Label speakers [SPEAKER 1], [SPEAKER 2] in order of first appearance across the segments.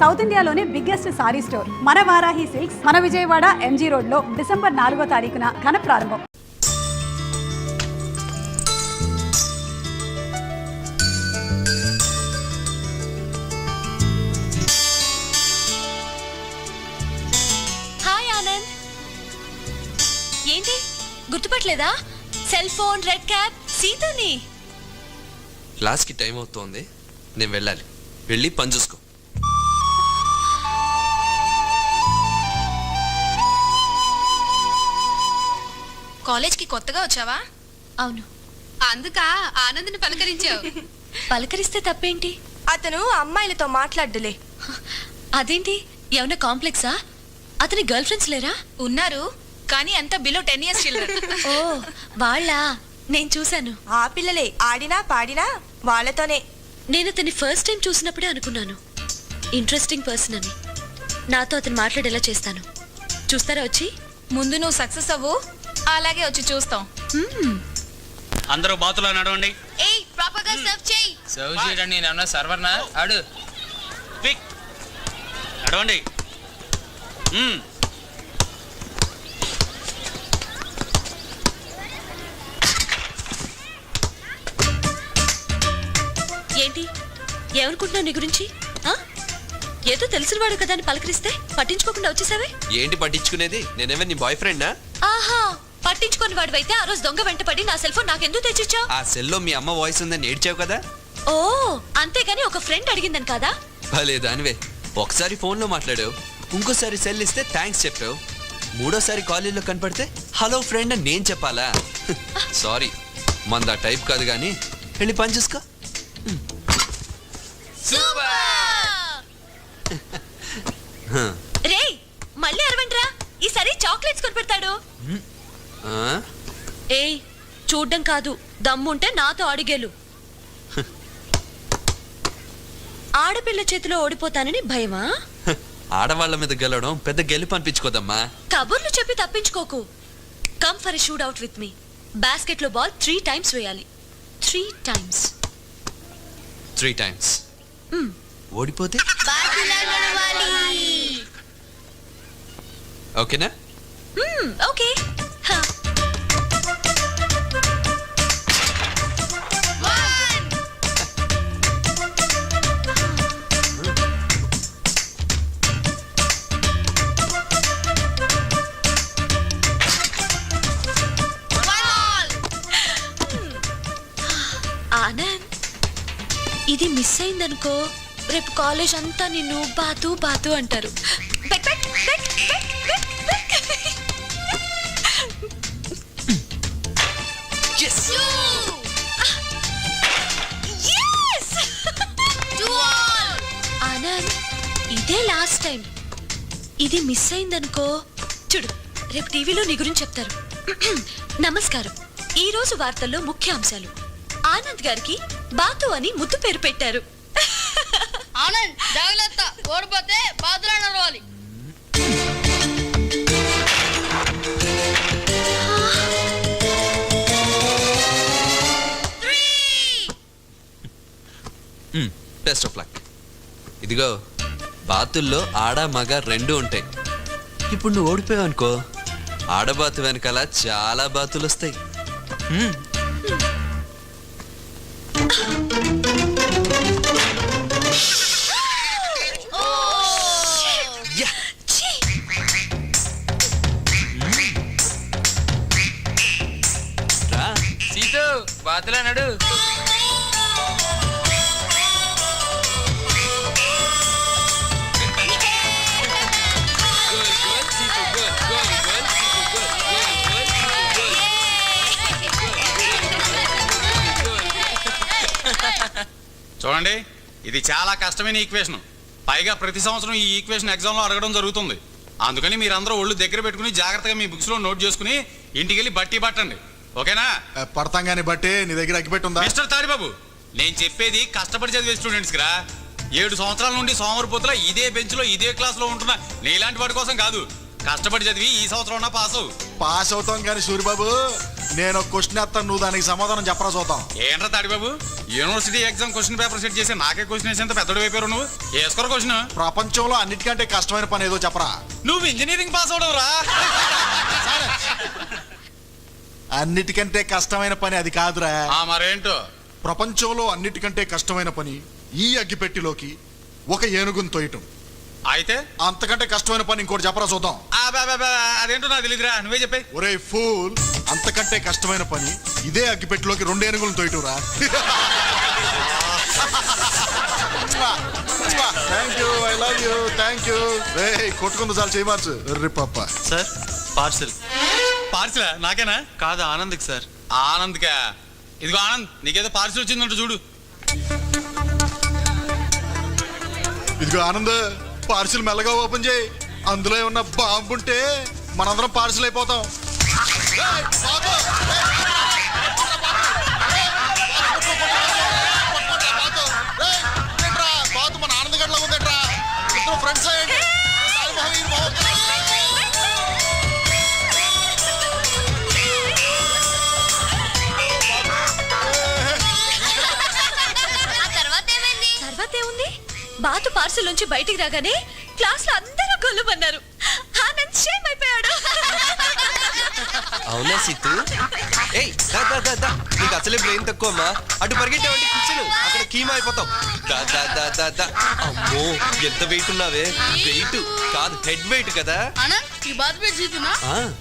[SPEAKER 1] South ఇండియాలోనే biggest sorry store మన Varahi silks మన విజయవాడ ఎంజీ రోడ్ లో డిసెంబర్ 4వ తారీఖున ఘన ప్రారంభం.
[SPEAKER 2] హాయ్ ఆనంద్, ఏంటి గుర్తుపట్టలేదా? సెల్ ఫోన్, రెడ్ క్యాప్, సీతని.
[SPEAKER 3] క్లాస్కి టైం అవుతోంది, నేను వెళ్ళాలి. వెళ్ళి పని చూసుకో.
[SPEAKER 4] కాలేజ్కి కొత్తగా వచ్చావా?
[SPEAKER 2] అవును.
[SPEAKER 4] అందుకా ఆనంద్ని పలకరించావు?
[SPEAKER 2] పలకరిస్తే తప్పేంటి?
[SPEAKER 5] అతను అమ్మాయిలతో మాట్లాడ్డులే.
[SPEAKER 2] అదేంటి, ఏమన్నా కాంప్లెక్సా? అతని గర్ల్ ఫ్రెండ్స్ లేరా?
[SPEAKER 4] ఉన్నారు, కానీ అంతా బిలో 10 years చిల్డ్రన్.
[SPEAKER 2] ఓ వాళ్ళా, నేను చూశాను.
[SPEAKER 5] ఆ పిల్లలే ఆడినా పాడినా వాళ్ళతోనే.
[SPEAKER 2] నేను అతన్ని ఫస్ట్ టైం చూసినప్పుడే అనుకున్నాను ఇంట్రెస్టింగ్ పర్సన్ అని. నాతో అతను మాట్లాడేలా చేస్తాను. చూస్తారా వచ్చి?
[SPEAKER 4] ముందు నువ్వు సక్సెస్ అవ్వు, అలాగే వచ్చి చూస్తాం.
[SPEAKER 6] అందరూ బాతులో నడవండి.
[SPEAKER 4] ఏయ్ ప్రాపర్ గా సర్వ్ చేయి.
[SPEAKER 7] సర్వ్ చేయడానికి నేనేమన్నా సర్వర్నా? ఆడు
[SPEAKER 6] పిక్ నడవండి.
[SPEAKER 2] ఏంటి ఏమనుకుంటున్నావు నీ గురించి? ఏదో తెలిసినవాడు కదా అని పలకరిస్తే పట్టించుకోకుండా వచ్చేసావే.
[SPEAKER 3] ఏంటి పట్టించుకునేది? నేనేమే నీ బాయ్ ఫ్రెండా?
[SPEAKER 2] ఆహా, పట్టించుకొని వాడివైతే ఆ రోజు దొంగ వెంటపడి నా సెల్ ఫోన్ నాకెందుకు తెచ్చిచ్చావు?
[SPEAKER 3] ఆ సెల్లో మీ అమ్మ వాయిస్ ఉందని ఏడ్చావు కదా.
[SPEAKER 2] ఓ అంతేగాని ఒక ఫ్రెండ్ అడిగిందని కాదా?
[SPEAKER 3] భలే దానివే. ఒకసారి ఫోన్లో మాట్లాడావు, ఇంకోసారి సెల్ ఇస్తే థ్యాంక్స్ చెప్పావు, మూడోసారి కాలేజీలో కనపడితే హలో ఫ్రెండ్ అని నేను చెప్పాలా? సారీ, మందా టైప్ కాదు కానీ వెళ్ళి పని చూసుకో.
[SPEAKER 2] రే మళ్ళీ అరవంట్రా, ఈసారి చాక్లెట్స్ కొనిపెడతాడు. ఏయ్ చూడ్డం కాదు, దమ్ముంటే నాతో అడిగేలు. ఆడపిల్ల చేతిలో ఓడిపోతానని భయమా?
[SPEAKER 3] ఆడవాళ్ల మీద గెలవడం పెద్ద గెలుపు అనిపించుకోదమ్మా.
[SPEAKER 2] కబుర్లు చెప్పి తప్పించుకోకు. Come for a shoot out with me. Basket లో బాల్ 3 times వేయాలి. 3 times.
[SPEAKER 3] 3 times. ఓడిపోతే ఓకేనా?
[SPEAKER 2] ఓకే. ఆనంద్, ఇది మిస్ అయిందనుకో, రేపు కాలేజ్ అంతా నిన్ను బాతు బాతు అంటారు. బెక్ బెక్ బెక్ బెక్ బెక్ బెక్.
[SPEAKER 3] Yes!
[SPEAKER 2] Yes! ఆనంద్, ఇదే లాస్ట్ టైం. ఇది మిస్ అయిందనుకో, చూడు రేపు టీవీలో నీ గురించి చెప్తారు. నమస్కారం, ఈ రోజు వార్తల్లో ముఖ్య అంశాలు. ఆనంద్ గారికి బాతు అని ముద్దు పేరు పెట్టారు.
[SPEAKER 4] ఆనంద్ జాగ్రత్త, ఓడిపోతే బాతులో నడవాలి.
[SPEAKER 3] Best of luck. ఇదిగో, బాతుల్లో ఆడ మగ 2 ఉంటాయి. ఇప్పుడు నువ్వు ఓడిపోయావు అనుకో, ఆడబాతు వెనకాల చాలా బాతులు వస్తాయి.
[SPEAKER 7] సీటు బాతులో నడు.
[SPEAKER 6] చూడండి, ఇది చాలా కష్టమైన ఈక్వేషన్. పైగా ప్రతి సంవత్సరం ఈ ఈక్వేషన్ ఎగ్జామ్లో అడగడం జరుగుతుంది. అందుకని మీరందరూ ఒళ్ళు దగ్గర పెట్టుకుని జాగ్రత్తగా మీ బుక్స్లో నోట్ చేసుకుని ఇంటికి వెళ్ళి బట్టి పట్టండి. ఓకేనా?
[SPEAKER 8] పడతాం కానీ బట్టి నీ దగ్గర అగ్గిపెట్టుందా?
[SPEAKER 6] మిస్టర్ తాడిబాబు, నేను చెప్పేది కష్టపడి చదివే స్టూడెంట్స్కి రా. 7 సంవత్సరాల నుండి సోమవారపోతులా ఇదే బెంచ్లో ఇదే క్లాస్లో ఉంటున్నా నీలాంటి వాడి కోసం కాదు. కష్టపడి చదివి ఈ సంవత్సరం ఉన్నా పాసు.
[SPEAKER 8] పాస్ అవుతాం కానీ సూరిబాబు, నేను ఒక క్వశ్చన్ వేస్తాను, నువ్వు దానికి సమాధానం చెప్పరా చూద్దాం.
[SPEAKER 6] ఏంట్రా Tadibabu, university exam question paper set చేసి నాకే క్వశ్చన్ వేసేంత పెద్దడు అయిపోయారు నువ్వు. వేసుకోరు క్వశ్చన్.
[SPEAKER 8] ప్రపంచంలో అన్నిటికంటే కష్టమైన పని ఏదో చెప్పరా.
[SPEAKER 6] నువ్వు ఇంజనీరింగ్ పాస్ అవడం రా.
[SPEAKER 8] అన్నిటికంటే కష్టమైన పని అది కాదురా.
[SPEAKER 6] మరేంటో?
[SPEAKER 8] ప్రపంచంలో అన్నిటికంటే కష్టమైన పని ఈ అగ్గిపెట్టిలోకి ఒక ఏనుగును తోయటం.
[SPEAKER 6] అయితే
[SPEAKER 8] అంతకంటే కష్టమైన పని ఇంకోటి చెప్పరా చూద్దాం.
[SPEAKER 6] అదేంటో నాకు తెలియదురా, నువ్వే చెప్పే.
[SPEAKER 8] ఒరే ఫూల్, అంతకంటే కష్టమైన పని ఇదే అగ్గిపెట్టిలోకి 2 ఏనుగులను తోయటంరా. Thank you, I love you, thank you. రే కొట్టుకుంది చాలు చేయమర్చు. రే పాప.
[SPEAKER 9] Sir parcel.
[SPEAKER 6] పార్సిలా? నాకేనా?
[SPEAKER 9] కాదు ఆనంద్కి సార్.
[SPEAKER 6] ఆనంద్కా? ఇదిగో ఆనంద్, నీకేదో పార్సిల్ వచ్చిందంట చూడు.
[SPEAKER 8] ఇదిగో ఆనంద్, పార్సిల్ మెల్లగా ఓపెన్ చేయి. అందులో ఏమన్నా బాంబు ఉంటే మనందరం పార్సిల్ అయిపోతాం. మన ఆనంద్ గడ్లో ఉందేట్రా, ఇద్దరు ఫ్రెండ్స్ అయ్యండి.
[SPEAKER 2] తర్వాత ఏముంది? బాతు పార్సల్ నుంచి బయటికి రాగానే క్లాస్ లో అందరూ గొల్లుమన్నారు. ఆనంద్ షేమ్ అయిపోయాడు.
[SPEAKER 3] అవునా సీతు? ఏయ్ దా దా దా దా, నీకు అసలే బ్రెయిన్ తక్కువ అమ్మా. అటు పరిగెట్టావంటే కిచెన్ అక్కడ కీమా అయిపోతాం. దా దా దా దా దా. అమ్మో ఎంత వెయిట్ ఉన్నావే. వెయిట్ కాదు, హెడ్ వెయిట్ కదా.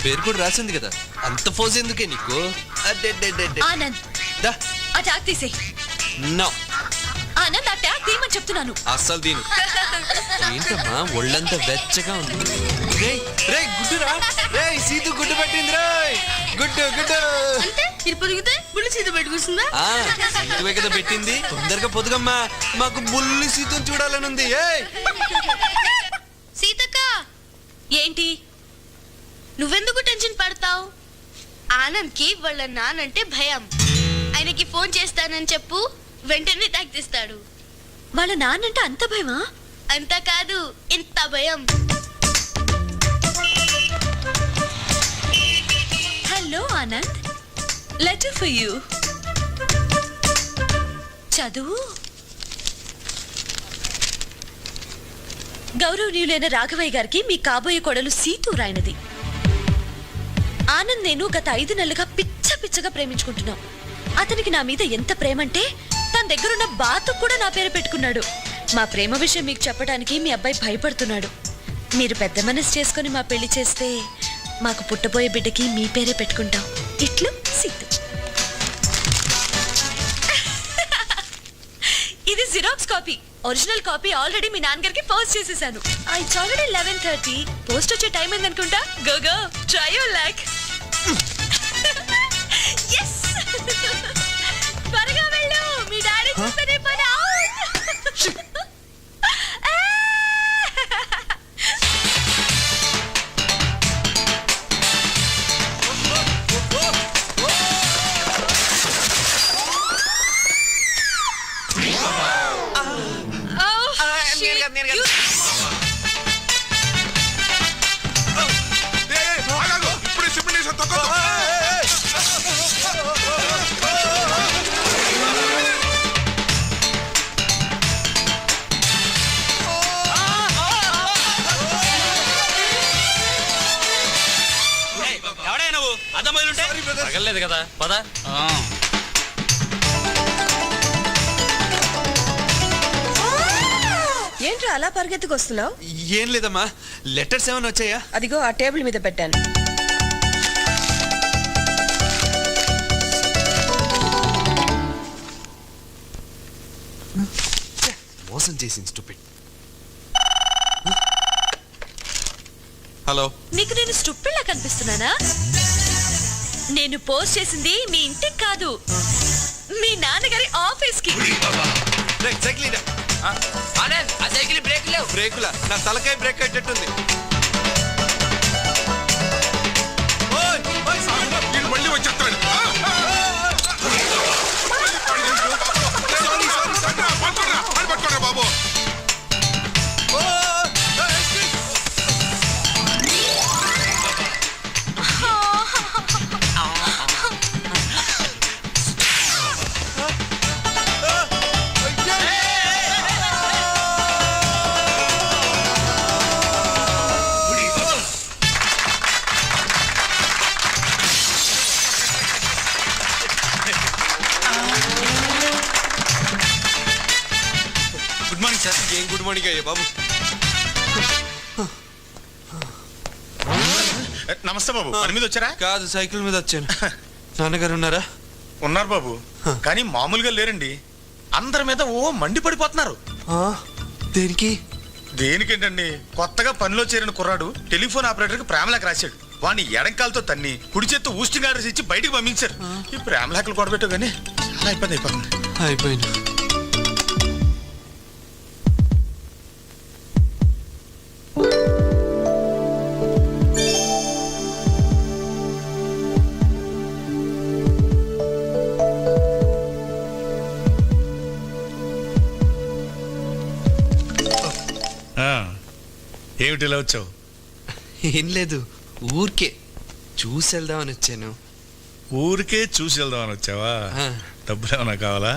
[SPEAKER 3] పేరు కూడా రాసింది కదా, అంత ఫోజ్ ఎందుకే నీకు?
[SPEAKER 2] ఆనంద్
[SPEAKER 3] దా
[SPEAKER 2] ఆ ట్యాగ్ తీసేయ్.
[SPEAKER 3] నో
[SPEAKER 2] ఆనంద్ ఆ ట్యాగ్ తీయమని చెప్తున్నాను.
[SPEAKER 3] అస్సలు దీని ఏంటమ్మా ఒళ్ళంతా వెచ్చగా ఉంది. రేయ్ రేయ్ గుడ్డురా, రేయ్ సీతు గుడ్డు పట్టింది. రేయ్ గుడ్డు గుడ్డు. సీతువే కదా పెట్టింది. తొందరగా పొదుగమ్మా, మాకు బుల్లి సీతుని చూడాలని ఉంది.
[SPEAKER 4] సీతక్క,
[SPEAKER 2] ఏంటి?
[SPEAKER 4] నువ్వెందుకు టెన్షన్ పడతావు? ఆనంద్కి వాళ్ళ నానంటే భయం. ఆయనకి ఫోన్ చేస్తానని చెప్పు, వెంటనే ట్యాగ్ తీస్తాడు.
[SPEAKER 2] వాళ్ళ నాన్నంటే అంత భయమా?
[SPEAKER 4] అంత కాదు, ఇంత భయం.
[SPEAKER 2] Hello Anand, letter for you. చదువు. గౌరవనీయులైన రాఘవయ్య గారికి మీ కాబోయే కొడలు సీతు రాయనది. ఆనంద్ నేను గత 5 నెలలుగా పిచ్చగా ప్రేమించుకుంటున్నాం. అతనికి నా మీద ఎంత ప్రేమంటే తన దగ్గరున్న బాతు కూడా నా పేరు పెట్టుకున్నాడు. మా ప్రేమ విషయం మీకు చెప్పడానికి మీ అబ్బాయి భయపడుతున్నాడు. మీరు పెద్ద మనసు చేసుకుని మా పెళ్లి చేస్తే మాకు పుట్టబోయే బిడ్డకి మీ పేరే పెట్టుకుంటాం. ఇట్లు సీతు. ఇది xerox copy. Original copy already మీ నాన్నగారికి పోస్ట్ చేసేసాను. It's already 11:30. పోస్ట్ వచ్చే టైం ఏందనుకుంటా. Go go try your luck. yes త్వరగా వెళ్ళు, మీ డాడీ చూస్తేనే పని అవుట్.
[SPEAKER 7] తగలేదు కదా, పద.
[SPEAKER 5] ఏంట్రా అలా పరిగెత్తుకొస్తున్నావు?
[SPEAKER 3] ఏం లేదమ్మా, లెటర్స్ ఏమైనా వచ్చాయా?
[SPEAKER 5] అదిగో ఆ టేబుల్ మీద పెట్టాను.
[SPEAKER 3] మోసం చేసింది స్టూపిడ్. హలో,
[SPEAKER 2] నీకు నేను స్టూపిడ్లా కనిపిస్తున్నానా? నేను పోస్ట్ చేసింది మీ ఇంటికి కాదు, మీ నాన్నగారి ఆఫీస్ కి.
[SPEAKER 7] ఆనంద్ ఆ సైకిల్ బ్రేక్ లేవు.
[SPEAKER 3] బ్రేకులా? నా తలకాయ బ్రేక్ అయ్యేటట్టుంది.
[SPEAKER 8] మళ్ళీ వచ్చేస్తాడు. బాబు
[SPEAKER 3] బాబు.
[SPEAKER 8] నమస్తే బాబు, పని మీద వచ్చారా?
[SPEAKER 3] కాదు, సైకిల్ మీద వచ్చాను. నాన్నగారు ఉన్నారా?
[SPEAKER 8] ఉన్నారు బాబు, కానీ మామూలుగా లేరండి. అందరి మీద ఓ మండి పడిపోతున్నారు.
[SPEAKER 3] దేనికి?
[SPEAKER 8] దేనికేంటండి, కొత్తగా పనిలో చేరిన కుర్రాడు టెలిఫోన్ ఆపరేటర్కి ప్రేమలేఖ రాశాడు. వాడిని ఎడంకాలతో తన్ని కుడి చేత్తో ఊస్టింగ్ ఆర్డర్స్ ఇచ్చి బయటికి పంపించారు. ఈ ప్రేమలేఖలు కొడబెట్టావు కానీ చాలా ఇబ్బంది అయిపోతుంది.
[SPEAKER 3] అయిపోయింది.
[SPEAKER 8] ఏమిటి ఇలా వచ్చావు?
[SPEAKER 3] ఏం లేదు, ఊరికే చూసి వెళ్దామని వచ్చాను.
[SPEAKER 8] ఊరికే చూసి వెళ్దామని వచ్చావా? డబ్బులు ఏమన్నా కావాలా?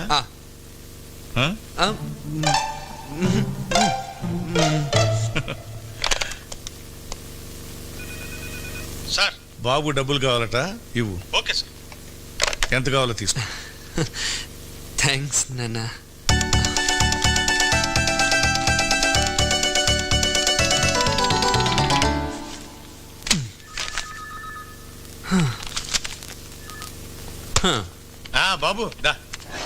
[SPEAKER 8] సార్, బాబు డబ్బులు కావాలట, ఇవ్వు. Okay sir. ఎంత కావాలో తీసుకో.
[SPEAKER 3] థ్యాంక్స్ నాన్న.
[SPEAKER 8] బాబు దా,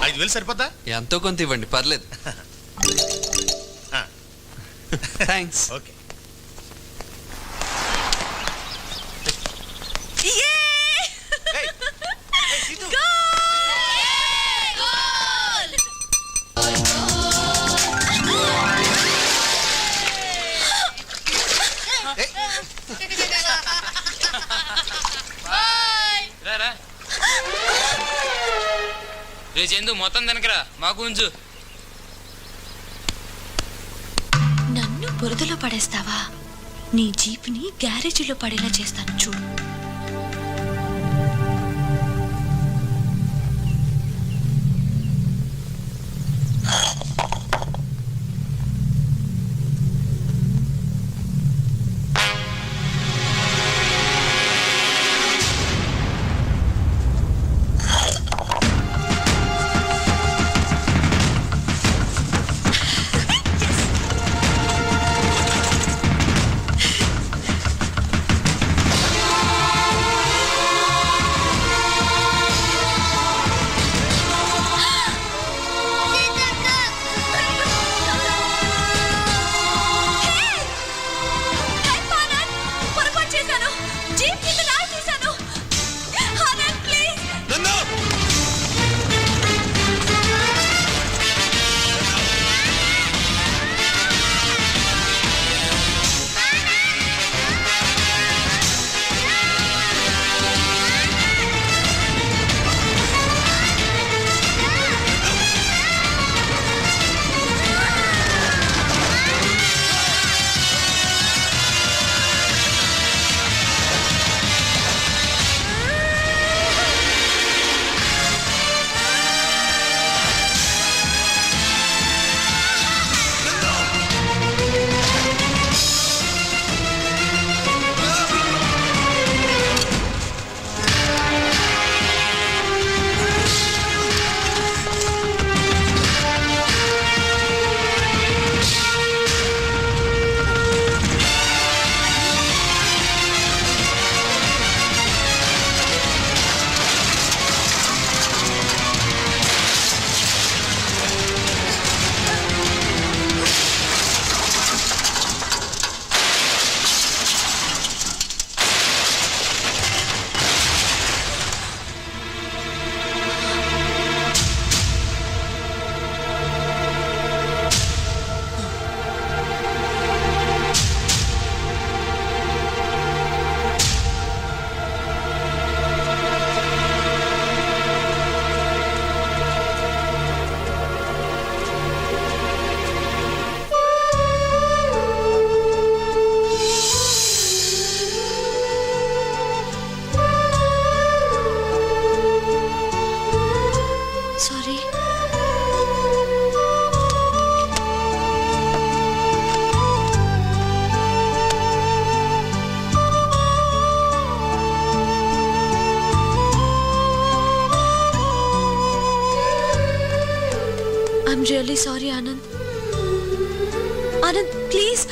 [SPEAKER 8] 5,000 సరిపోద్దా?
[SPEAKER 3] ఎంతో కొంత ఇవ్వండి, పర్లేదు. థ్యాంక్స్.
[SPEAKER 8] ఓకే.
[SPEAKER 7] రే చందు, మొత్తం తినకరా, మాకు ఉంచు.
[SPEAKER 2] నన్ను బురదలో పడేస్తావా? నీ జీప్ని గ్యారేజీలో పడేలా చేస్తాను చూడు. I'm really sorry, Anand. Anand please.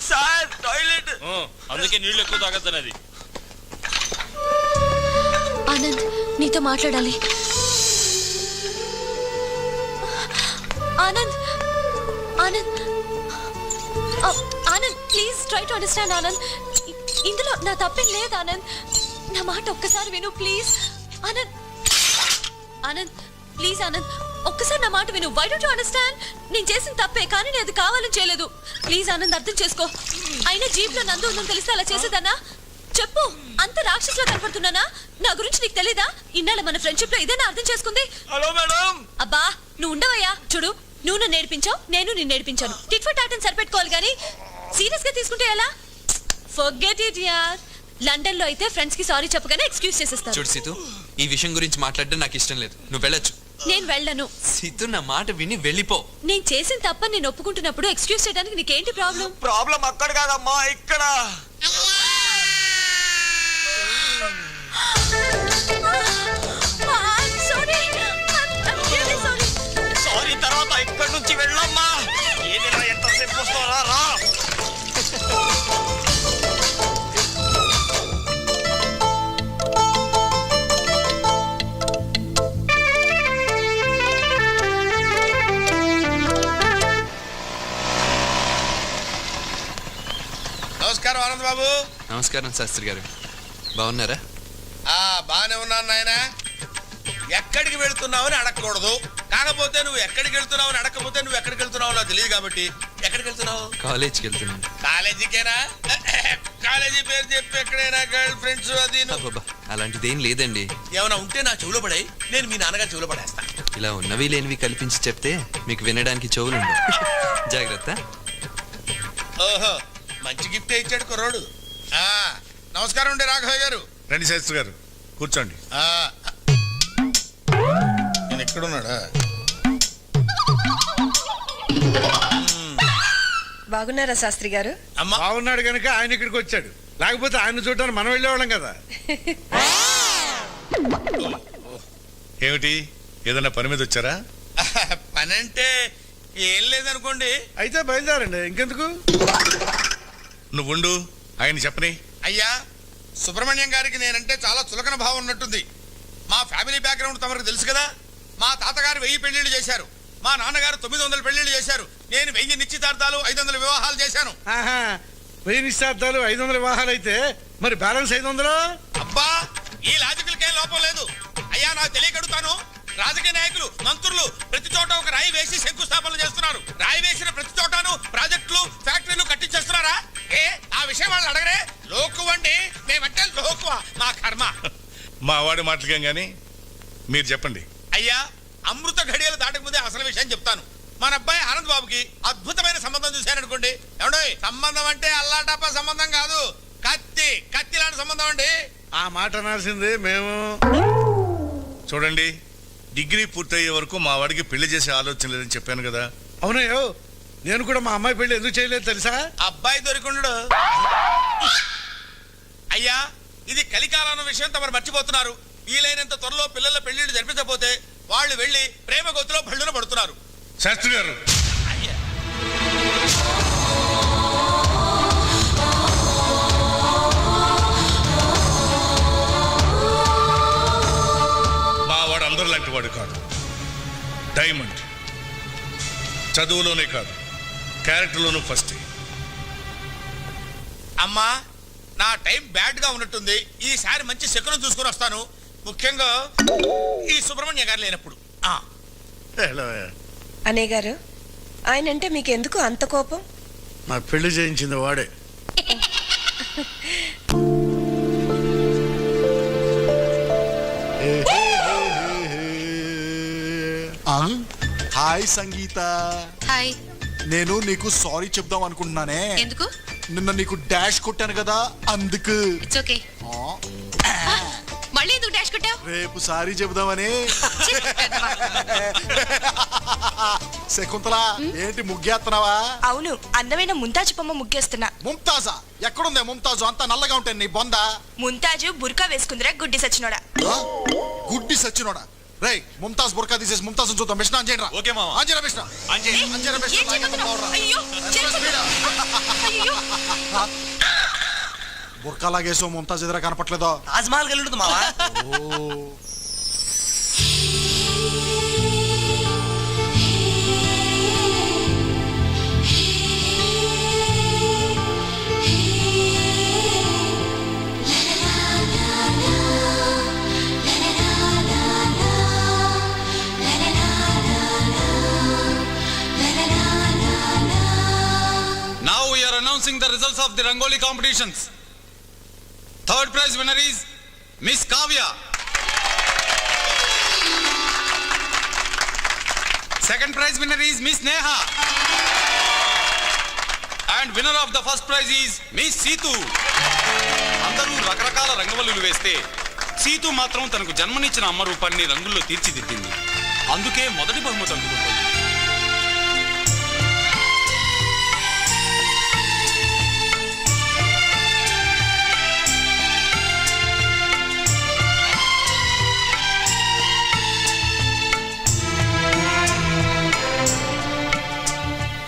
[SPEAKER 8] Sir toilet.
[SPEAKER 9] అందుకే నీళ్ళు ఎక్కువ తాగద్దనది.
[SPEAKER 2] ఆనంద్ నీతో మాట్లాడాలి. Anand Anand Anand please try to understand Anand. ఇందులో నా తప్పేం లేదు ఆనంద్. నా మాట ఒక్కసారి విను ప్లీజ్. ఆనంద్ ఆనంద్ ప్లీజ్ ఆనంద్ ఒక్కసారి నా మాట విను. Why don't you understand? నేను చేసిన తప్పే, కానీ నేను అది కావాలని చేయలేదు. ప్లీజ్ ఆనంద్ అర్థం చేసుకో. అయినా జీప్ లో నందు ఉందని తెలిస్తే అలా చేసేదన్నా? చెప్పు, అంత రాక్షసులో కనపడుతున్నానా? నా గురించి నీకు తెలీదా? ఇన్నాళ్ళ మన ఫ్రెండ్షిప్ లో ఇదేనా అర్థం చేసుకుంది?
[SPEAKER 8] Hello madam.
[SPEAKER 2] అబ్బా నువ్వు ఉండవయ్యా. చూడు, నువ్వు నన్ను నేర్పించావు, నేను నిన్ను నేర్పించాను. టిట్ ఫర్ టాట్ అని సరిపెట్టుకోవాలి, కానీ సీరియస్ గా తీసుకుంటే ఎలా? ఫర్గెట్ ఇట్ యార్. లండన్ లో అయితే ఫ్రెండ్స్ కి సారీ చెప్పగానే ఎక్స్క్యూజ్ చేసేస్తారు.
[SPEAKER 3] చూడు సీతు, ఈ విషయం గురించి మాట్లాడడం నాకు ఇష్టం లేదు. నువ్వు వెళ్ళొచ్చు.
[SPEAKER 2] నేను వెళ్ళను.
[SPEAKER 3] సీతు, నా మాట విని వెళ్ళిపో.
[SPEAKER 2] నేను చేసిన తప్పని నేను ఒప్పుకుంటున్నప్పుడు ఎక్స్క్యూజ్ చేయడానికి నీకేంటి ప్రాబ్లం?
[SPEAKER 8] ప్రాబ్లం అక్కడ కాదమ్మా, ఇక్కడ. సారీ తర్వాత ఇక్కడ నుంచి వెళ్ళమ్మా. ఏదైనా ఎంతసేపు వస్తారా రా. నమస్కారం ఆనంద్ బాబు.
[SPEAKER 3] నమస్కారం శాస్త్రి గారు, బాగున్నారా?
[SPEAKER 8] బాగానే ఉన్నాను నాయన. ఎక్కడికి వెళ్తున్నావని అడగకూడదు. కాకపోతే నువ్వు ఎక్కడికి వెళ్తున్నావని అడగకపోతే నువ్వు ఎక్కడికి వెళ్తున్నావు నాకు తెలియదు కాబట్టి. ఎక్కడికి వెళ్తున్నావు?
[SPEAKER 3] కాలేజ్కి వెళ్తున్నాను.
[SPEAKER 8] కాలేజీకేనా? కాలేజీ పేరు చెప్పి ఎక్కడైనా గర్ల్ ఫ్రెండ్స్ అది
[SPEAKER 3] అబ్బబ్బా, అలాంటిదేం లేదండి.
[SPEAKER 8] ఏమైనా ఉంటే నా చెవులో పడాయి, నేను మీ నాన్నగారు చెవులో పడేస్తా.
[SPEAKER 3] ఇలా ఉన్నవి లేనివి కల్పించి చెప్తే మీకు వినడానికి చెవులు ఉండవు. జాగ్రత్త.
[SPEAKER 8] ఓహో, మంచి గిఫ్ట్ ఇచ్చాడు కుర్రోడు. నమస్కారం అండి రాఘవ గారు. రండి శాస్త్రి గారు, కూర్చోండి. నేను ఎక్కడున్నాడా?
[SPEAKER 5] బాగున్నారా శాస్త్రి గారు?
[SPEAKER 8] అమ్మా
[SPEAKER 10] బాగున్నాడు కనుక ఆయన ఇక్కడికి వచ్చాడు. లేకపోతే ఆయన చూడటానికి మనం వెళ్ళేవాళ్ళం కదా.
[SPEAKER 8] ఏమిటి, ఏదైనా పని మీద వచ్చారా? పని అంటే ఏం లేదనుకోండి.
[SPEAKER 10] అయితే బయలుదేరండి, ఇంకెందుకు.
[SPEAKER 8] నువ్వుండు, ఆయన చెప్పని. అయ్యా, సుబ్రహ్మణ్యం గారికి నేనంటే చాలా చులకన భావం ఉన్నట్టుంది. మా ఫ్యామిలీ బ్యాక్గ్రౌండ్ తమకు తెలుసు కదా. మా తాతగారు 1000 పెళ్లిళ్ళు చేశారు, మా నాన్నగారు 900 పెళ్లిళ్ళు చేశారు. నేను 1000 నిశ్చితార్థాలు 500 వివాహాలు చేశాను.
[SPEAKER 10] 1000 నిశ్చితార్థాలు 500 వివాహాలు అయితే మరి బ్యాలెన్స్ 500?
[SPEAKER 8] అబ్బా, ఈ లాజికల్కే లోపం లేదు. అయ్యా, నాకు తెలియకడుగుతాను. రాజకీయ నాయకులు, మంత్రులు ప్రతి చోట ఒక రాయి వేసి శంకుస్థాపనలు చేస్తున్నారు. రాయి వేసిన ప్రతి చోటను ప్రాజెక్టులు, ఫ్యాక్టరీలు కట్టించేస్తున్నారా? ఆ విషయం వాళ్ళు అడగరే. లోకు అండి, మేమంటే లోకువా, మా కర్మ.
[SPEAKER 11] మా వాడి మాటలకేం గాని మీరు చెప్పండి.
[SPEAKER 8] అయ్యా, అమృత ఘడియలు దాటకముందే అసలు విషయం చెప్తాను. మన అబ్బాయి ఆనంద్ బాబుకి అద్భుతమైన సంబంధం చూశారనుకోండి. ఏమండి, సంబంధం అంటే అల్లాటప్ప సంబంధం కాదు, కత్తి లాంటి సంబంధం అండి.
[SPEAKER 10] ఆ మాట అనాల్సింది మేము.
[SPEAKER 11] చూడండి, డిగ్రీ పూర్తయ్యే వరకు మా వాడికి పెళ్లి చేసే ఆలోచన లేదని చెప్పాను కదా.
[SPEAKER 10] అవునయ్యో, నేను కూడా మా అమ్మాయి పెళ్లి ఎందుకు చేయలేదు తెలుసా?
[SPEAKER 8] అబ్బాయి దొరికిండు. అయ్యా, ఇది కలికాలన్న విషయం తమరు మర్చిపోతున్నారు. వీలైనంత త్వరలో పిల్లల పెళ్లిళ్ళు జరిపించకపోతే వాళ్ళు వెళ్లి ప్రేమ గొత్తులో భళ్ళున పడుతున్నారు.
[SPEAKER 11] శాస్త్రి గారు, మా వాడు అందరు లాంటి వాడు కాదు. డైమండ్. చదువులోనే కాదు, క్యారెక్టర్లోనూ ఫస్ట్.
[SPEAKER 8] అమ్మా, నా టైం బ్యాడ్ గా ఉన్నట్టుంది. ఈసారి మంచి శకునం చూసుకుని వస్తాను, ముఖ్యంగా ఈ సుబ్రహ్మణ్య గారు లేనప్పుడు.
[SPEAKER 5] అనే గారు, ఆయన అంటే మీకు ఎందుకు అంత కోపం?
[SPEAKER 10] నా పెళ్లి చేయించింది వాడే.
[SPEAKER 12] హాయ్ సంగీత.
[SPEAKER 2] హాయ్.
[SPEAKER 12] నేను నీకు సారీ చెప్దాం అనుకుంటున్నానే.
[SPEAKER 2] ఎందుకు?
[SPEAKER 12] నిన్న నీకు డాష్ కొట్టాను కదా, అందుకు.
[SPEAKER 2] It's okay. మళ్ళీ ఎందుకు డాష్ కొట్టావు?
[SPEAKER 12] రేపు సారీ చెప్దామని. శకుంతల ఏంటి ముగ్గేస్తున్నావా?
[SPEAKER 5] అవును, అందమైన ముంతాజు బొమ్మ ముగ్గేస్తున్నా.
[SPEAKER 12] ముంతాజా? ఎక్కడుందే ముంతాజు? అంత నల్లగా ఉంటాయి నీ బొంద.
[SPEAKER 5] ముంతాజు బుర్కా వేసుకుందిరా గుడ్డి సచ్చినోడా.
[SPEAKER 12] ఆ? గుడ్డి సచ్చినోడా? రేయ్, ముంతాజ్ బుర్కా తీసేసి ముంతాజ్ చూద్దాం. మిషన్ ఆన్ చేయండి రా.
[SPEAKER 9] ఓకే మామ.
[SPEAKER 12] ఆన్ చేయరా మిషన్. ఆన్ చేయరా మిషన్.
[SPEAKER 5] ఏం చేయబోతున్నావ్? అయ్యో, చేయబోతున్నా. అయ్యో.
[SPEAKER 12] బుర్కా లాగేసో ముంతాజ్ ఎదురా కనపట్లేదో.
[SPEAKER 7] తాజ్మహల్ గెలుంటుంది మావా.
[SPEAKER 12] ఓ
[SPEAKER 6] Now we are announcing the results of the Rangoli competitions. Third prize winner is Miss Kavya. Second prize winner is Miss Neha. And winner of the first prize is Miss Seetu. అందరూ రకరకాల రంగవల్లులు వేస్తే సీతు మాత్రం తనకు జన్మనిచ్చిన అమ్మ రూపాన్ని రంగుల్లో తీర్చిదిద్దింది. అందుకే మొదటి బహుమతి అందుకుంటుంది.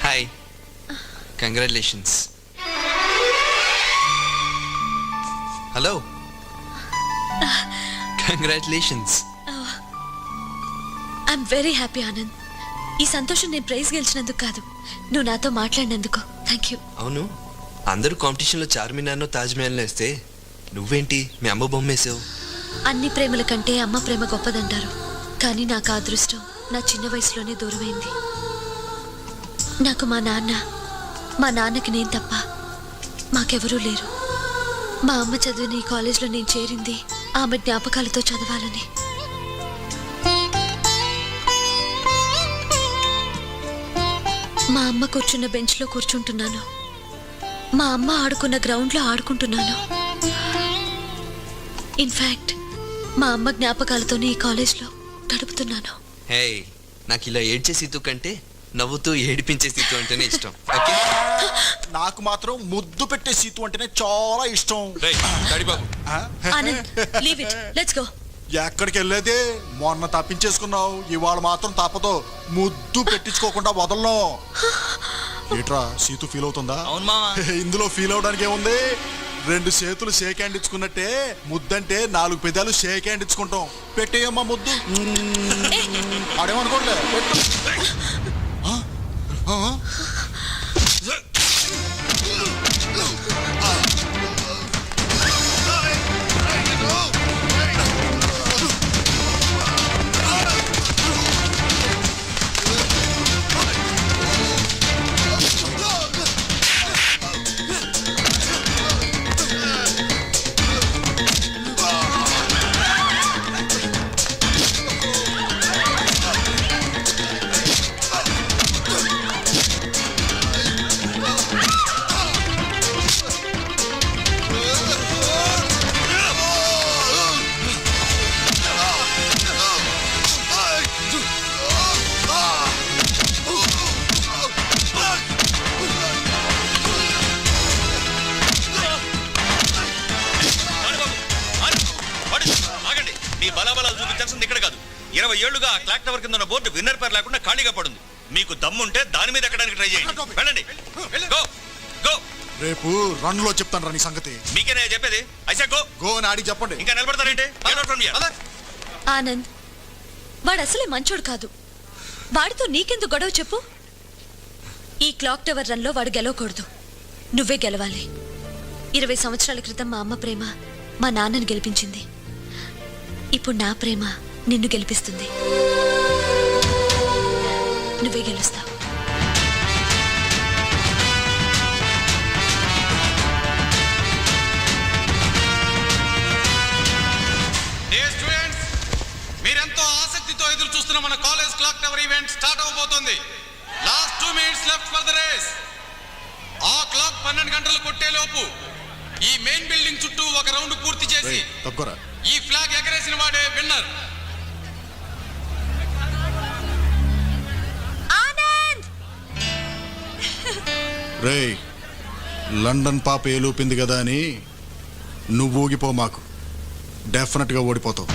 [SPEAKER 3] Hi, congratulations. Hello, congratulations.
[SPEAKER 2] I'm very happy Anand. ఈ సంతోషం నేను ప్రైజ్ గెలిచినందుకు కాదు, నువ్వు నాతో మాట్లాడినందుకు. Thank you.
[SPEAKER 3] అవును, అందరూ కాంపిటీషన్లో చార్మినార్ను తాజ్ మహల్ వేస్తే నువ్వేంటి మీ అమ్మ బొమ్మ వేసావు?
[SPEAKER 2] అన్ని ప్రేమల కంటే అమ్మ ప్రేమ గొప్పదంటారు, కానీ నాకు ఆ అదృష్టం నా చిన్న వయసులోనే దూరమైంది. నాకు మా నాన్నకి నేను తప్ప మాకెవరూ లేరు. మా అమ్మ చదివిన ఈ కాలేజ్లో నేను చేరింది ఆమె జ్ఞాపకాలతో చదవాలని. మా అమ్మ కూర్చున్న బెంచ్లో కూర్చుంటున్నాను, మా అమ్మ ఆడుకున్న గ్రౌండ్లో ఆడుకుంటున్నాను. ఇన్ఫ్యాక్ట్ మా అమ్మ జ్ఞాపకాలతోనే ఈ కాలేజ్లో గడుపుతున్నాను.
[SPEAKER 3] హే, నాకు ఇలా ఏడ్చే సీతు కంటే నవ్వుతూ ఏడిపించే సీతు అంటేనే ఇష్టం. ఓకే,
[SPEAKER 12] నాకు మాత్రం ముద్దు పెట్టే సీతు అంటేనే చాలా ఇష్టం.
[SPEAKER 3] బాబు,
[SPEAKER 12] ఆ?
[SPEAKER 2] Anand, leave it, let's go.
[SPEAKER 12] ఎక్కడికి వెళ్ళేది? మొన్న తప్పించేసుకున్నావు, ఇవాళ మాత్రం తప్పదు. ముద్దు పెట్టించుకోకుండా వదలను. ఏట్రా, సీతు ఫీల్ అవుతుందా?
[SPEAKER 7] అవును మావా.
[SPEAKER 12] ఇందులో ఫీల్ అవడానికి ఏముంది? 2 చేతులు షేక్ హ్యాండ్ ఇచ్చుకున్నట్టే ముద్దంటే 4 పెదాలు షేక్ హ్యాండ్ ఇచ్చుకుంటాం. పెట్టేయమ్మా ముద్దు. ఆడేమనుకోండి, పెట్టు. ఆ?
[SPEAKER 8] బలాబలాలు చూపించాల్సింది ఇక్కడ కాదు. 20 ఏళ్లుగా ఆ క్లాక్ టవర్ కింద ఉన్న బోర్డు విన్నర్ పేరు లేకుండా ఖాళీగా పడుంది. మీకు దమ్ముంటే దాని మీద ఎక్కడానికి ట్రై చేయండి. వెళ్ళండి, గో గో.
[SPEAKER 12] రేపు రన్ లో చెప్తాను రా నీ సంగతి.
[SPEAKER 8] మీకేనే చెప్పేది. ఐసా గో
[SPEAKER 12] గో అని ఆడి చెప్పండి.
[SPEAKER 8] ఇంకా నిలబడతారేంటి?
[SPEAKER 2] ఆనంద్, వాడు అసలే మంచోడు కాదు. వాడితో నీకెందుకు గొడవ చెప్పు? ఈ క్లాక్ టవర్ రన్లో వాడు గెలవకూడదు, నువ్వే గెలవాలి. 20 సంవత్సరాల క్రితం మా అమ్మ ప్రేమ మా నాన్నని గెలిపించింది. ఇప్పుడు నా ప్రేమ నిన్ను గెలిపిస్తుంది. నువ్వే గెలుస్తావు.
[SPEAKER 6] మీరెంతో ఆసక్తితో ఎదురు చూస్తున్న మన college clock tower event start అవబోతోంది. Last 2 minutes left for the race. ఆ క్లాక్ 12 గంటలు కొట్టేలోపు ఈ మెయిన్ బిల్డింగ్ చుట్టూ ఒక రౌండ్ పూర్తి చేసి ఈ ఫ్లాగ్ ఎగరేసిన వాడే విన్నర్.
[SPEAKER 12] రేయ్, లండన్ పాప ఏలూపింది కదా అని నువ్వు ఊగిపో మాకు. డెఫినెట్గా ఓడిపోతావు.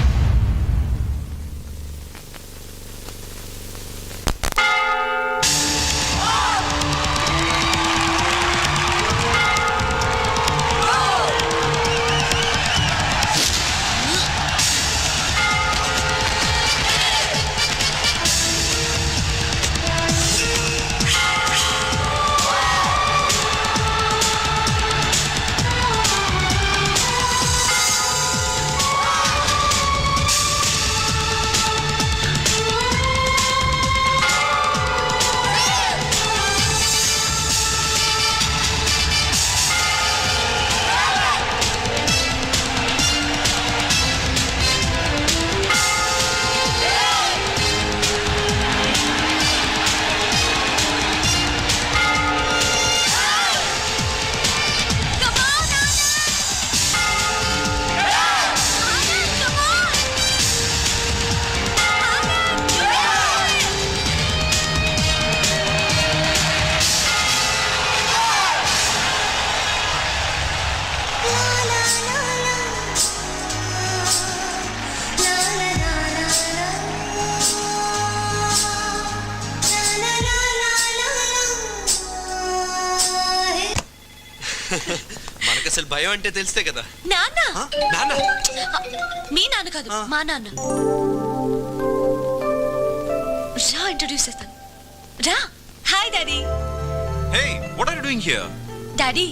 [SPEAKER 3] మనకు అసలు భయం అంటే తెలిస్తే కదా.
[SPEAKER 2] నాన్న
[SPEAKER 3] నాన్న
[SPEAKER 2] మీ నాన్న కాదు, మా నాన్న. రా ఇంట్రడ్యూస్ చేస్తాను. రా. Hi daddy.
[SPEAKER 9] Hey, what are you doing here?
[SPEAKER 2] Daddy,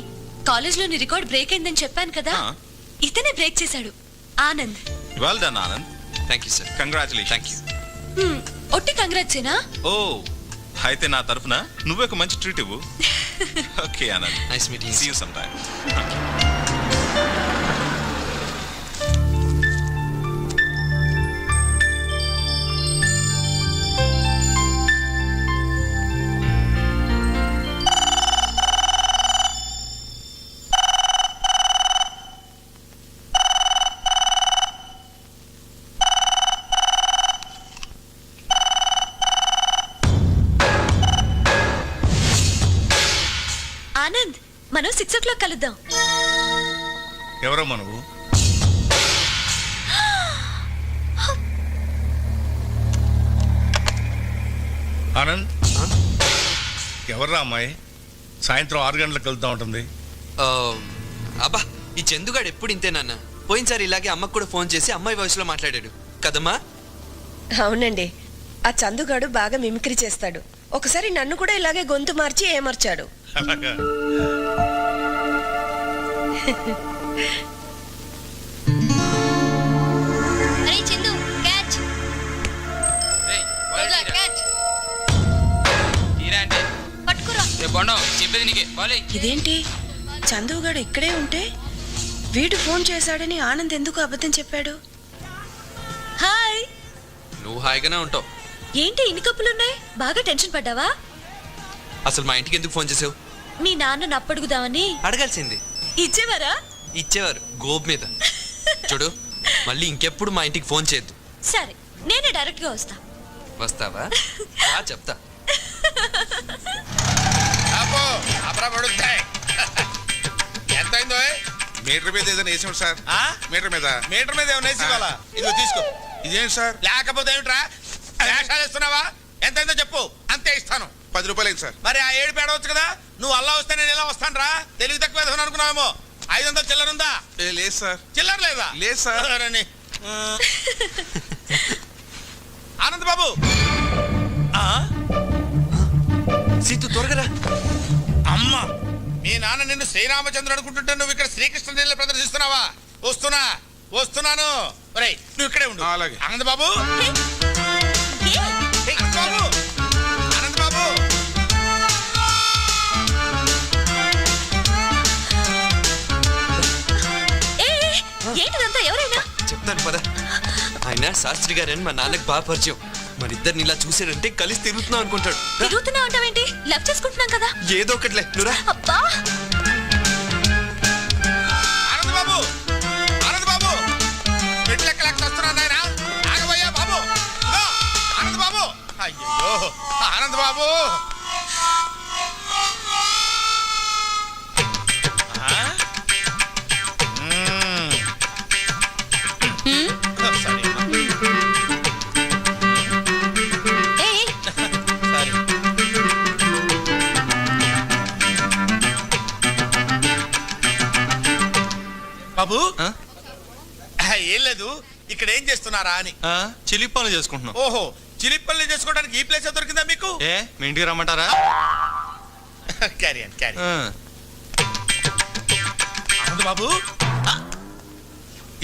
[SPEAKER 2] college లో నీ రికార్డ్ బ్రేక్ అయిందని చెప్పాను కదా, ఇతనే బ్రేక్ చేశాడు. Anand.
[SPEAKER 9] Well done Anand.
[SPEAKER 3] Thank you sir.
[SPEAKER 9] Congratulations.
[SPEAKER 2] ఒట్టి కంగ్రాట్సేనా?
[SPEAKER 9] ఓ, అయితే నా తరఫున నువ్వే ఒక మంచి ట్రీట్ ఇవ్వు. Okay Anand.
[SPEAKER 3] Nice meeting.
[SPEAKER 9] See you some time.
[SPEAKER 2] Anand, మనం 6 o'clock కలుద్దాం.
[SPEAKER 11] ఎవరమ్మా నువ్వు? ఆనంద్, ఎవర్రా అమ్మాయి? సాయంత్రం 6 గంటలకు కలుద్దాం ఉంటుంది.
[SPEAKER 3] అబ్బా, ఈ చందుగాడు ఎప్పుడు ఇంతే నాన్న. పోయినసారి ఇలాగే అమ్మకు కూడా ఫోన్ చేసి అమ్మాయి వాయిస్ లో మాట్లాడాడు కదమ్మా.
[SPEAKER 5] అవునండి, ఆ చందుగాడు బాగా మిమిక్రీ చేస్తాడు. ఒకసారి నన్ను కూడా ఇలాగే గొంతు మార్చి ఏమర్చాడు.
[SPEAKER 11] అలాగా?
[SPEAKER 4] అరే చందు, క్యాచ్. క్యాచ్.
[SPEAKER 7] తీరా అంటే
[SPEAKER 4] పట్టుకురా.
[SPEAKER 7] రేపు బొండం చెప్పేది నీకే. బాలే.
[SPEAKER 5] ఇదేంటి, చందుగాడు ఇక్కడే ఉంటే వీడు ఫోన్ చేశాడని ఆనంద్ ఎందుకు అబద్ధం చెప్పాడు?
[SPEAKER 2] హాయ్.
[SPEAKER 3] నువ్వు హాయిగానే ఉంటావు.
[SPEAKER 2] ఏంటి ఇన్ని కప్పులున్నాయి? బాగా టెన్షన్ పడ్డావా?
[SPEAKER 3] అసలు మా ఇంటికి ఎందుకు ఫోన్ చేసావు?
[SPEAKER 2] మీ నాన్న అప్పడుగుదామని.
[SPEAKER 3] అడగాల్సింది.
[SPEAKER 2] ఇచ్చేవారా?
[SPEAKER 3] ఇచ్చేవారు గోబ్ మీద. చూడు, మళ్ళీ ఇంకెప్పుడు మా ఇంటికి ఫోన్ చేయొద్దు.
[SPEAKER 2] సరే, నేనే డైరెక్ట్ గా వస్తా.
[SPEAKER 3] వస్తావా? చెప్తా.
[SPEAKER 8] ఎంత అయిందో?
[SPEAKER 11] మీటర్ మీద ఏదైనా వేసాం సార్. మీటర్ మీద
[SPEAKER 8] ఏమైనా వేసి ఇవ్వాలా? ఇదిగో తీసుకో.
[SPEAKER 11] ఇదేం సార్?
[SPEAKER 8] లేకపోతే ఏమిట్రా, వేషాలు ఇస్తున్నావా? ఎంత అయిందో చెప్పు, అంతే ఇస్తాను.
[SPEAKER 11] 10 రూపాయలు అయింది సార్.
[SPEAKER 8] మరి ఆ 7 పేడవచ్చు కదా. నువ్వు అల్లా వస్తే నేను ఎలా వస్తాను రా? తెలివి తక్కువ వేసుకుని అనుకున్నావేమో. 500 చిల్లర ఉందా?
[SPEAKER 11] లేదు సార్.
[SPEAKER 8] చిల్లర లేదా?
[SPEAKER 11] లేదు సార్.
[SPEAKER 8] ఆనంద్ బాబు,
[SPEAKER 3] సీతు త్వరగా.
[SPEAKER 8] అమ్మ, మీ నాన్న నిన్ను శ్రీరామచంద్రుడు అనుకుంటుంటే నువ్వు ఇక్కడ శ్రీకృష్ణ నీళ్ళు ప్రదర్శిస్తున్నావా? వస్తున్నాను. ఒరేయ్, నువ్వు ఇక్కడే ఉండు.
[SPEAKER 11] అలాగే.
[SPEAKER 8] ఆనంద్ బాబు, ఆనంద్ బాబు.
[SPEAKER 2] ఏంటిదంతా? ఎవరైనా
[SPEAKER 3] చెప్తాను పద. ఆయన శాస్త్రి గారని మా నాన్నకు బాగా పరిచయం. మన ఇద్దరిని ఇలా చూసారంటే కలిసి తిరుగుతున్నాం అనుకుంటాడు.
[SPEAKER 2] తిరుగుతున్నా అంటావేంటి? లవ్ చేసుకుంటున్నాం కదా.
[SPEAKER 3] ఏదో ఒకటిలే, నువ్వురా.
[SPEAKER 2] అబ్బా,
[SPEAKER 8] ఆనంద్ బాబు, ఆనంద్ బాబు, మెట్లెక్కలేక వస్తున్నాను ఆయన. ఆగబోయా బాబు. ఇదో, ఆనంద్ బాబు. అయ్యో, ఆనంద్ బాబు. చేస్తున్నారా అని.
[SPEAKER 9] చిలిపి పనులు చేసుకుంటున్నాం.
[SPEAKER 8] ఓహో, చిలిపల్లి చేసుకోవడానికి ఈ ప్లేస్ దొరికిందా మీకు?
[SPEAKER 9] ఏ మీ ఇంటికి రమ్మంటారా?
[SPEAKER 8] Carry and carry. Anand babu,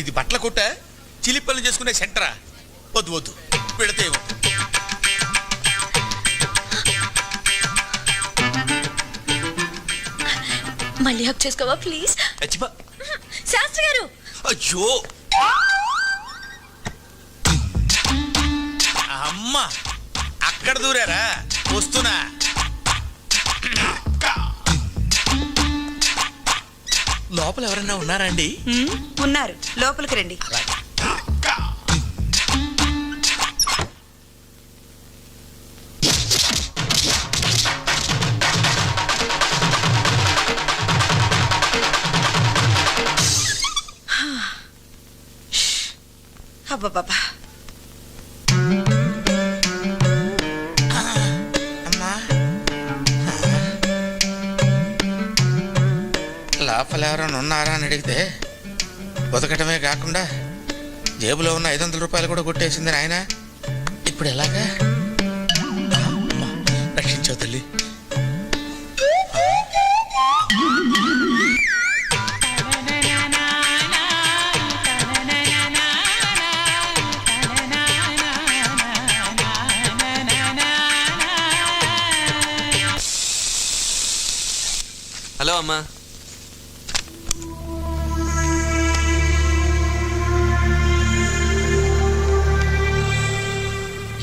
[SPEAKER 8] ఇది బట్టల కొట్ట, చిలిపల్లి చేసుకునే సెంటరా? వద్దు వద్దు, పెడితే వద్దు.
[SPEAKER 2] మళ్ళీ హక్ చేసుకోవా ప్లీజ్? శాస్త్రి గారు,
[SPEAKER 3] అయ్యో
[SPEAKER 8] అమ్మా, అక్కడ దూరారా? వస్తున్నా. లోపల ఎవరన్నా ఉన్నారా అండి?
[SPEAKER 5] ఉన్నారు, లోపలికి రండి. అబ్బబ్బబ్బా,
[SPEAKER 8] లోపల ఎవరైనా ఉన్నారా అని అడిగితే బతకటమే కాకుండా జేబులో ఉన్న 500 రూపాయలు కూడా కొట్టేసింది నాయన. ఇప్పుడు ఎలాగా? రక్షించావు తల్లి.
[SPEAKER 3] హలో అమ్మా.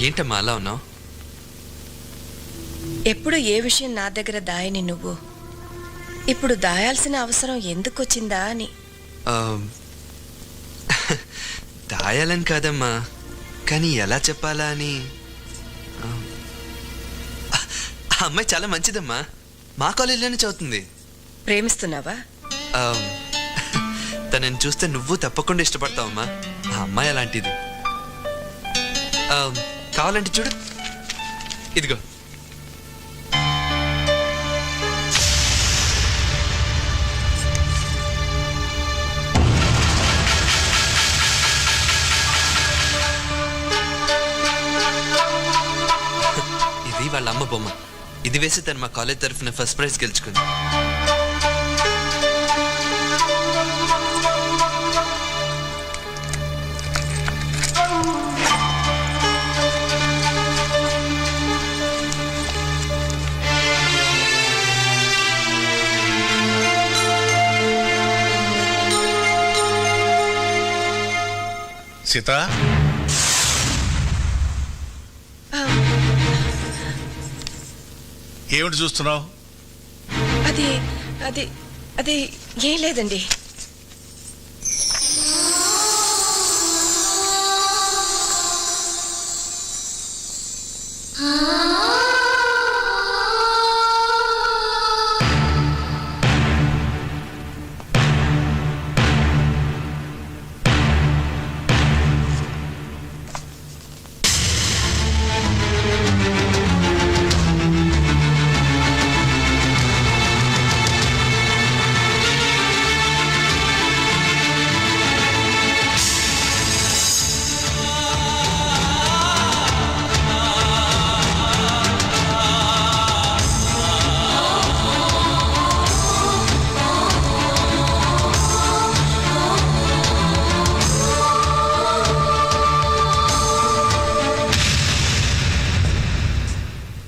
[SPEAKER 3] ఏంటమ్మా అలా ఉన్నావు?
[SPEAKER 5] ఎప్పుడు ఏ విషయం నా దగ్గర దాయని నువ్వు ఇప్పుడు దాయాల్సిన అవసరం ఎందుకు వచ్చిందా అని.
[SPEAKER 3] దాయాలని కాదమ్మా, కానీ ఎలా చెప్పాలా అని. ఆ అమ్మాయి చాలా మంచిదమ్మా, మా కాలేజీలోనే చదువుతుంది.
[SPEAKER 5] ప్రేమిస్తున్నావా?
[SPEAKER 3] తనని చూస్తే నువ్వు తప్పకుండా ఇష్టపడతావమ్మా. ఆ అమ్మాయి అలాంటిది. కావాలంటే చూడు, ఇదిగో. ఇది వాళ్ళ అమ్మ బొమ్మ. ఇది వేసి తను మా కాలేజ్ తరఫున ఫస్ట్ ప్రైజ్ గెలుచుకుంది.
[SPEAKER 11] సీత, ఏమిటి చూస్తున్నావు?
[SPEAKER 5] అది అది అది ఏం లేదండి.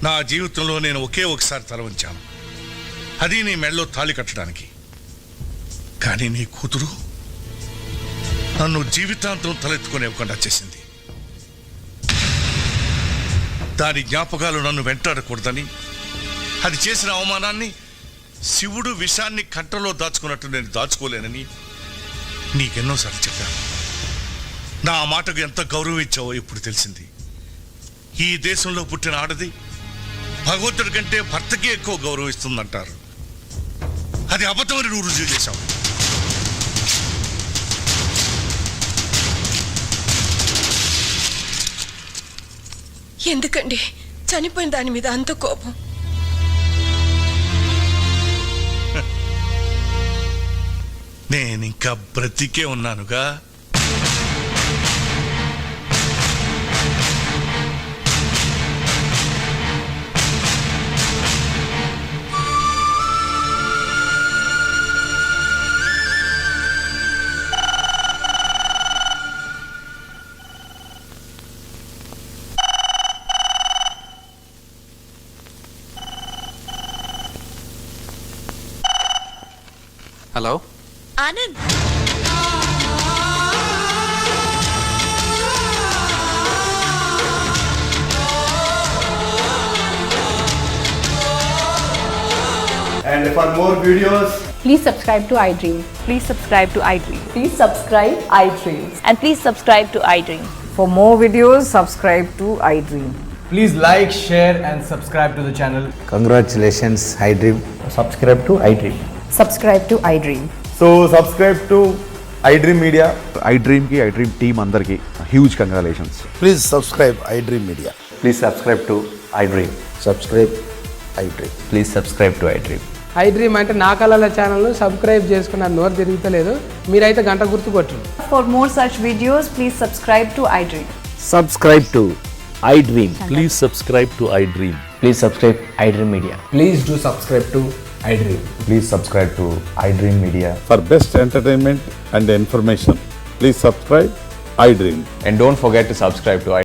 [SPEAKER 11] నా జీవితంలో నేను ఒకే ఒకసారి తల వంచాను, అది నీ మెడలో తాళి కట్టడానికి. కానీ నీ కూతురు నన్ను జీవితాంతం తలెత్తుకునేవ్వకుండా చేసింది. దాని జ్ఞాపకాలు నన్ను వెంటాడకూడదని, అది చేసిన అవమానాన్ని శివుడు విషాన్ని కంటలో దాచుకున్నట్టు నేను దాచుకోలేనని నీకెన్నోసార్లు చెప్పాను. నా మాటకు ఎంత గౌరవం ఇచ్చావో ఇప్పుడు తెలిసింది. ఈ దేశంలో పుట్టిన ఆడది భగవంతుడి కంటే భర్తకి ఎక్కువ గౌరవిస్తుందంటారు. అది అబద్ధమని నువ్వు రుజువు చేశావు.
[SPEAKER 5] ఎందుకండి చనిపోయిన దాని మీద అంత కోపం?
[SPEAKER 11] నేనింకా బ్రతికే ఉన్నానుగా.
[SPEAKER 3] Hello
[SPEAKER 2] Anand
[SPEAKER 13] And for more videos,
[SPEAKER 14] Please subscribe to iDream. Please subscribe to iDream. Please subscribe iDream. And please subscribe to iDream. For more videos, subscribe to iDream.
[SPEAKER 13] please like, share, and subscribe to the channel.
[SPEAKER 15] Congratulations, iDream.
[SPEAKER 13] Subscribe to iDream.
[SPEAKER 14] Subscribe to iDream.
[SPEAKER 13] So, subscribe to iDream Media.
[SPEAKER 15] iDream ki iDream team andarki huge congratulations.
[SPEAKER 12] Please subscribe iDream media.
[SPEAKER 15] Please subscribe to iDream.
[SPEAKER 12] Subscribe iDream.
[SPEAKER 15] Please subscribe to iDream.
[SPEAKER 16] iDream అంటే నా కళల ఛానల్ను subscribe చేసుకున్న నోరు తిరుగుతలేదు. మీరైతే గంట గుర్తు కొట్టండి.
[SPEAKER 14] For more such videos, please subscribe to iDream.
[SPEAKER 15] Subscribe to iDream. Please subscribe to iDream. Please subscribe iDream Media.
[SPEAKER 13] Please do subscribe to iDream.
[SPEAKER 15] Please subscribe to iDream Media.
[SPEAKER 11] For best entertainment and information, please subscribe iDream.
[SPEAKER 15] And don't forget to subscribe to